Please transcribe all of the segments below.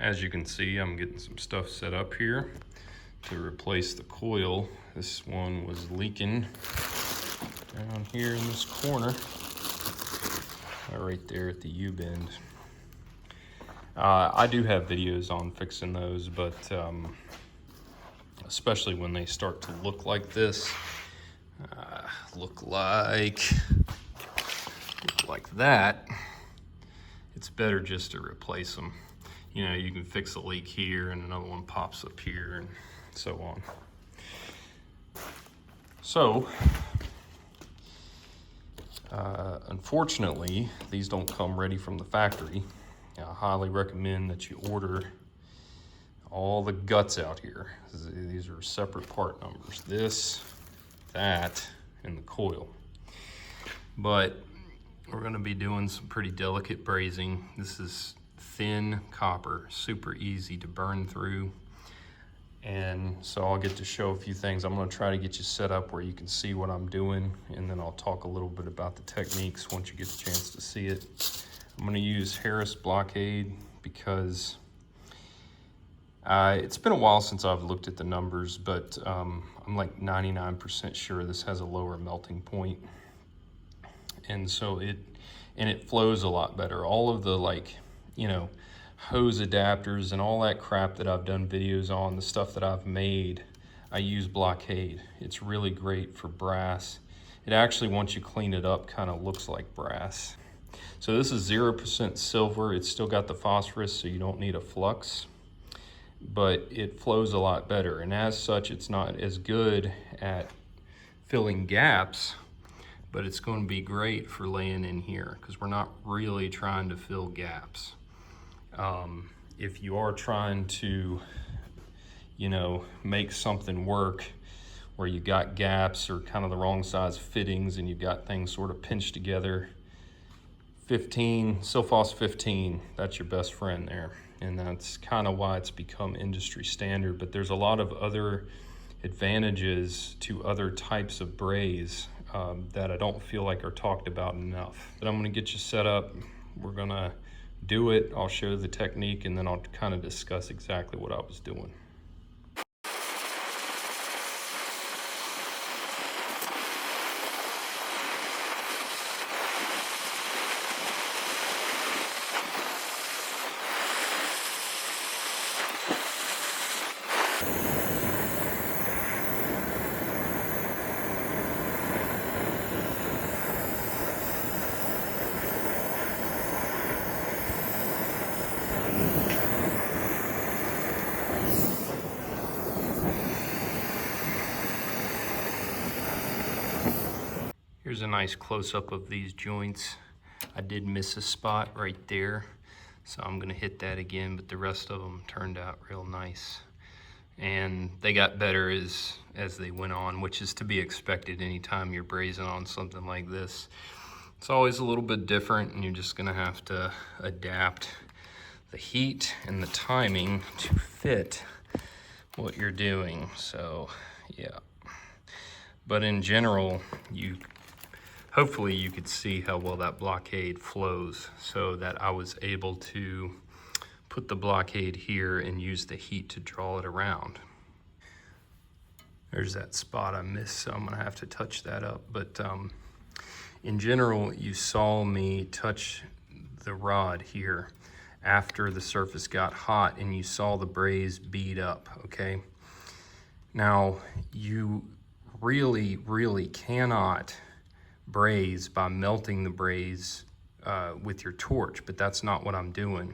As you can see, I'm getting some stuff set up here to replace the coil. This one was leaking down here in this corner, right there at the U-bend. I do have videos on fixing those, but especially when they start to look like this, look like that, it's better just to replace them. You know, you can fix a leak here and another one pops up here and so on. So, unfortunately, these don't come ready from the factory. I highly recommend that you order all the guts out here. These are separate part numbers. This, that, and the coil. But we're gonna be doing some pretty delicate brazing. This is thin copper, super easy to burn through. And so I'll get to show a few things. I'm gonna try to get you set up where you can see what I'm doing, and then I'll talk a little bit about the techniques once you get a chance to see it. I'm gonna use Harris blockade because it's been a while since I've looked at the numbers, but I'm like 99% sure this has a lower melting point. And so it flows a lot better. All of the, like, you know, hose adapters and all that crap that I've done videos on, the stuff that I've made, I use blockade. It's really great for brass. It actually, once you clean it up, kind of looks like brass. So this is 0% silver. It's still got the phosphorus, so you don't need a flux, but it flows a lot better. And as such, it's not as good at filling gaps, but it's going to be great for laying in here because we're not really trying to fill gaps. If you are trying to, you know, make something work where you got gaps or kind of the wrong size fittings and you've got things sort of pinched together, 15, Silphos 15, that's your best friend there. And that's kind of why it's become industry standard. But there's a lot of other advantages to other types of braze that I don't feel like are talked about enough. But I'm gonna get you set up. We're gonna do it. I'll show the technique and then I'll kind of discuss exactly what I was doing. Here's a nice close-up of these joints. I did miss a spot right there, so I'm gonna hit that again, but the rest of them turned out real nice. And they got better as they went on, which is to be expected anytime you're brazing on something like this. It's always a little bit different, and you're just gonna have to adapt the heat and the timing to fit what you're doing, so yeah. But in general, hopefully you could see how well that blockade flows, so that I was able to put the blockade here and use the heat to draw it around. There's that spot I missed, so I'm gonna have to touch that up. But in general, you saw me touch the rod here after the surface got hot and you saw the braze bead up, okay? Now, you really cannot braze by melting the braze with your torch, but that's not what I'm doing.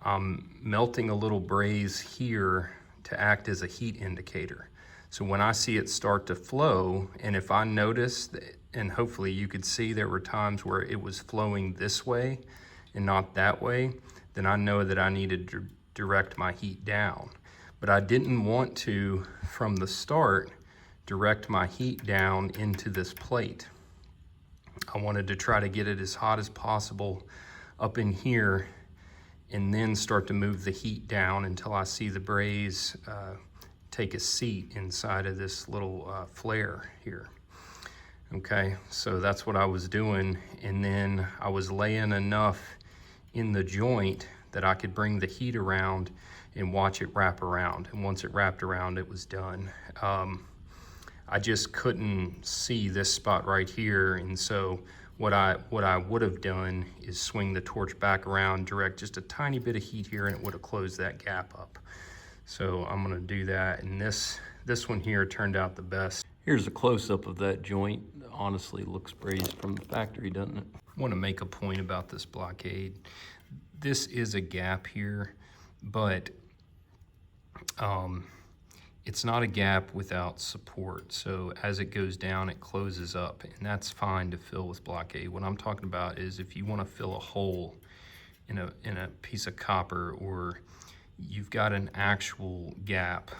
I'm melting a little braze here to act as a heat indicator. So when I see it start to flow, and if I notice that, and hopefully you could see there were times where it was flowing this way and not that way, then I know that I needed to direct my heat down. But I didn't want to, from the start, direct my heat down into this plate. I wanted to try to get it as hot as possible up in here and then start to move the heat down until I see the braze take a seat inside of this little flare here. Okay, so that's what I was doing, and then I was laying enough in the joint that I could bring the heat around and watch it wrap around. And once it wrapped around, it was done. I just couldn't see this spot right here, and so what I would have done is swing the torch back around, direct just a tiny bit of heat here, and it would have closed that gap up. So I'm gonna do that, and this one here turned out the best. Here's a close-up of that joint. Honestly, looks brazed from the factory, doesn't it? I want to make a point about this blockade. This is a gap here, but it's not a gap without support. So as it goes down, it closes up, and that's fine to fill with blockade. What I'm talking about is if you want to fill a hole in a piece of copper, or you've got an actual gap,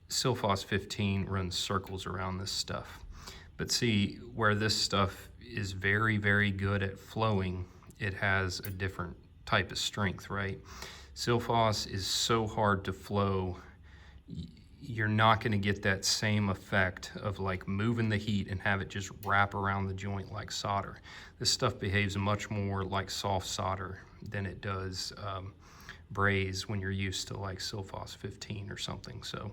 Silphos 15 runs circles around this stuff. But see, where this stuff is very, very good at flowing, it has a different type of strength, right? Silphos is so hard to flow, you're not gonna get that same effect of like moving the heat and have it just wrap around the joint like solder. This stuff behaves much more like soft solder than it does Braze when you're used to like Silphos 15 or something. So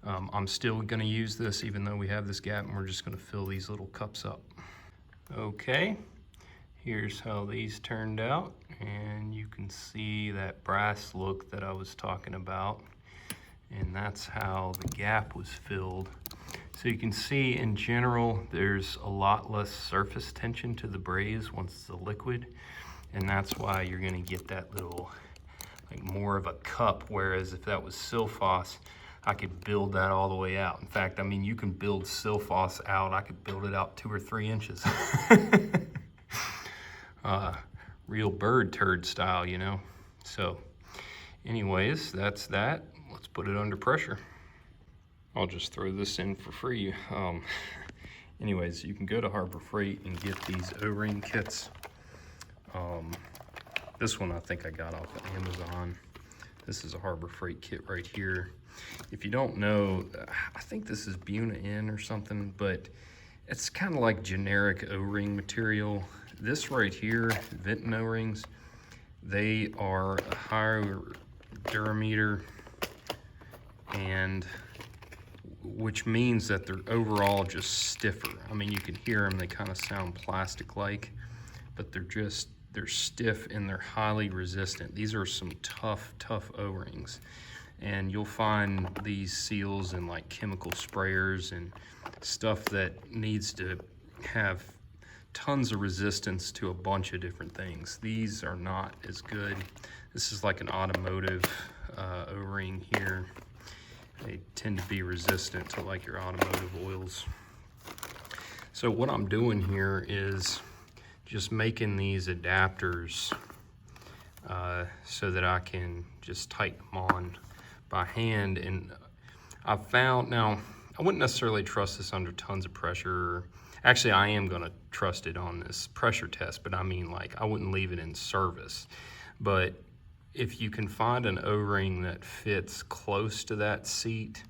I'm still gonna use this even though we have this gap, and we're just gonna fill these little cups up. Okay. Here's how these turned out, and you can see that brass look that I was talking about, and that's how the gap was filled. So you can see in general there's a lot less surface tension to the braze once it's a liquid, and that's why you're gonna get that little, like more of a cup, whereas if that was Silphos, I could build that all the way out. In fact, I mean, you can build Silphos out, I could build it out 2 or 3 inches. Real bird turd style, you know? So anyways, that's that. Let's put it under pressure. I'll just throw this in for free. Anyways, you can go to Harbor Freight and get these O-ring kits. This one I think I got off of Amazon. This is a Harbor Freight kit right here. If you don't know, I think this is Buna-In or something, but it's kind of like generic O-ring material. This right here, Venton O-rings, they are a higher durameter, and which means that they're overall just stiffer. I mean, you can hear them, they kind of sound plastic-like, but they're stiff and they're highly resistant. These are some tough O-rings. And you'll find these seals in like chemical sprayers and stuff that needs to have tons of resistance to a bunch of different things. These are not as good. This is like an automotive O-ring here. They tend to be resistant to like your automotive oils. So what I'm doing here is just making these adapters so that I can just tighten them on by hand. And I've found, now I wouldn't necessarily trust this under tons of pressure. Actually, I am gonna trust it on this pressure test, but I mean, like, I wouldn't leave it in service. But if you can find an O-ring that fits close to that seat,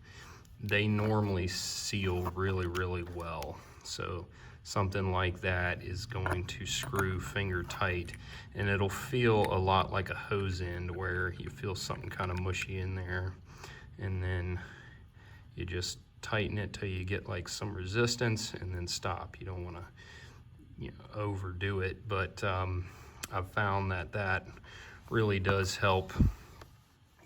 they normally seal really, really well. So something like that is going to screw finger tight, and it'll feel a lot like a hose end where you feel something kind of mushy in there, and then you just tighten it till you get like some resistance and then stop. You don't want to, you know, overdo it, but I've found that that really does help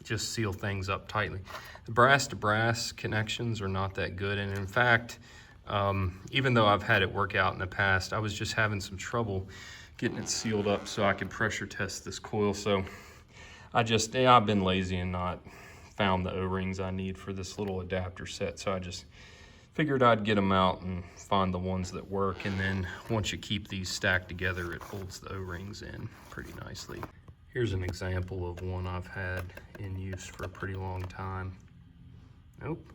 just seal things up tightly. The brass to brass connections are not that good, and in fact, even though I've had it work out in the past, I was just having some trouble getting it sealed up so I could pressure test this coil. So I've been lazy and not found the O-rings I need for this little adapter set. So I just figured I'd get them out and find the ones that work. And then once you keep these stacked together, it holds the O-rings in pretty nicely. Here's an example of one I've had in use for a pretty long time. Nope.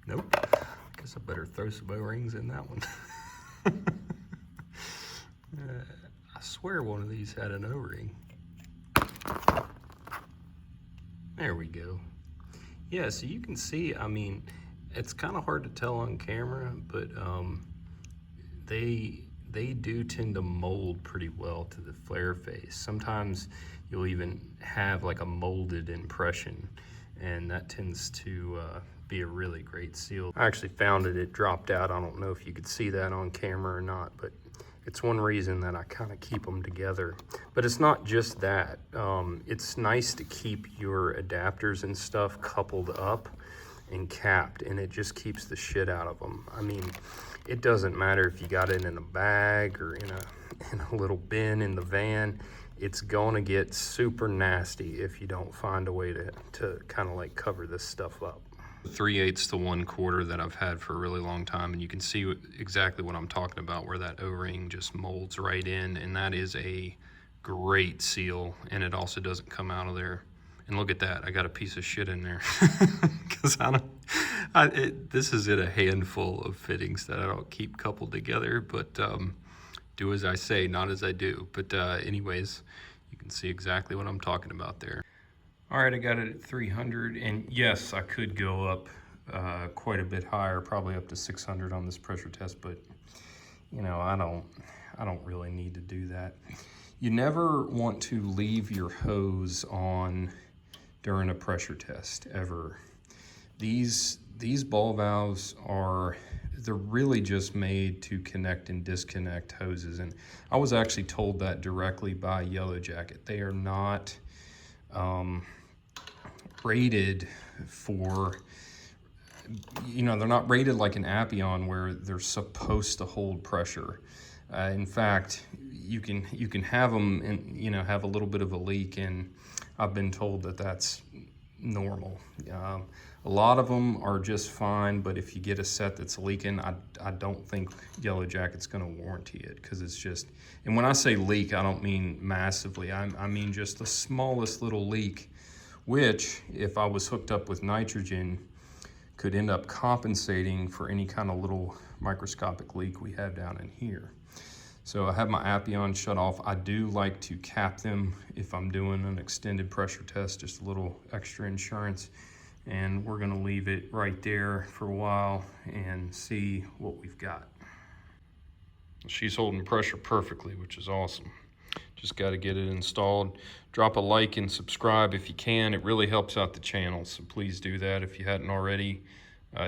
Nope. Guess I better throw some O-rings in that one. I swear one of these had an O-ring. There we go. Yeah, so you can see, I mean, it's kind of hard to tell on camera, but they they do tend to mold pretty well to the flare face. Sometimes you'll even have like a molded impression, and that tends to be a really great seal. I actually found it dropped out. I don't know if you could see that on camera or not, but it's one reason that I kind of keep them together. But it's not just that. It's nice to keep your adapters and stuff coupled up and capped, and it just keeps the shit out of them. I mean, it doesn't matter if you got it in a bag or in a little bin in the van. It's gonna get super nasty if you don't find a way to kind of like cover this stuff up. 3/8 to 1/4 that I've had for a really long time, and you can see exactly what I'm talking about, where that O-ring just molds right in, and that is a great seal, and it also doesn't come out of there. And look at that, I got a piece of shit in there because this is in a handful of fittings that I don't keep coupled together, but do as I say, not as I do. But anyways, you can see exactly what I'm talking about there. All right, I got it at 300, and yes, I could go up quite a bit higher, probably up to 600 on this pressure test, but you know, I don't really need to do that. You never want to leave your hose on during a pressure test, ever. These ball valves they're really just made to connect and disconnect hoses, and I was actually told that directly by Yellow Jacket. They are not rated for, you know, they're not rated like an Appion where they're supposed to hold pressure. In fact, you can have them and, you know, have a little bit of a leak, and I've been told that that's normal. A lot of them are just fine, but if you get a set that's leaking, I don't think Yellow Jacket's gonna warranty it, because it's just, and when I say leak, I don't mean massively, I mean just the smallest little leak, which, if I was hooked up with nitrogen, could end up compensating for any kind of little microscopic leak we have down in here. So I have my Appion shut off. I do like to cap them if I'm doing an extended pressure test, just a little extra insurance. And we're gonna leave it right there for a while and see what we've got. She's holding pressure perfectly, which is awesome. Just got to get it installed. Drop a like and subscribe if you can. It really helps out the channel, so please do that if you hadn't already.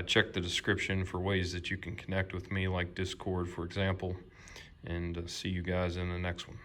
Check the description for ways that you can connect with me, like Discord, for example. And see you guys in the next one.